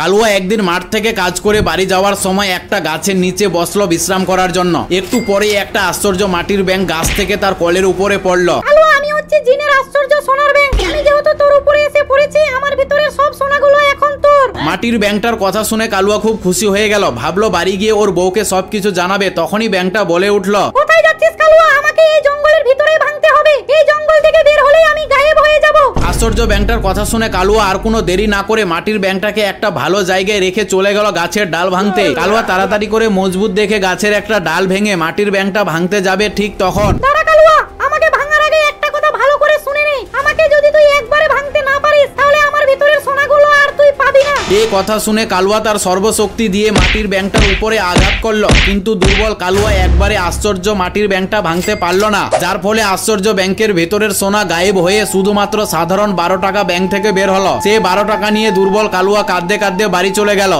কালুয়া একদিন মাঠ থেকে কাজ করে বাড়ি যাওয়ার সময় একটা গাছের নিচে বসলো বিশ্রাম করার জন্য। একটু পরেই একটা আশ্চর্য মাটির ব্যাঙ গাছ থেকে তার কলের উপরে পড়লো। কালুয়া, আমি হচ্ছে জিনের আশ্চর্য সোনার ব্যাঙ। আমি যেহেতু তোর উপরে এসে পড়েছি, আমার ভিতরে সব সোনাগুলো এখন তোর। মাটির ব্যাঙটার কথা শুনে কালুয়া খুব খুশি হয়ে গেল, ভাবলো বাড়ি গিয়ে ওর বউকে সবকিছু জানাবে। তখনই ব্যাঙটা বলে উঠলো, কোথায় যাচ্ছিস কালুয়া? আমাকে এই জঙ্গলের ভিতরে ভাঙতে হবে। এই জঙ্গল থেকে বের হলেই আমি গায়েব হয়ে যাব। আশ্চর্য ব্যাঙটার কথা শুনে কালুয়া আর কোনো দেরি না করে মাটির ব্যাঙটাকে একটা ভালো জায়গায় রেখে চলে গেল গাছের ডাল ভাঙতে। কালুয়া তাড়াতাড়ি করে মজবুত দেখে গাছের একটা ডাল ভেঙে মাটির ব্যাঙটা ভাঙতে যাবে। ঠিক তখন দাঁড়া কালুয়া, আমাকে ভাঙার আগে একটা কথা ভালো করে শুনে নে। আমাকে যদি তুই একবারে ভাঙতে না পারিস, তাহলে আমার ভিতরের সোনাগুলো আর তুই পাবি না। এই কথা শুনে কালুয়া তার সর্বশক্তি দিয়ে মাটির ব্যাঙটার উপরে আঘাত করলো, কিন্তু দুর্বল কালুয়া একবারে আশ্চর্য মাটির ব্যাঙটা ভাঙতে পারলো না, যার ফলে আশ্চর্য ব্যাংকের ভেতরের সোনা গায়েব হয়ে শুধুমাত্র সাধারণ 12 টাকা ব্যাংক থেকে বের হলো। সে 12 টাকা নিয়ে দুর্বল কালুয়া কাঁদতে কাঁদতে বাড়ি চলে গেল।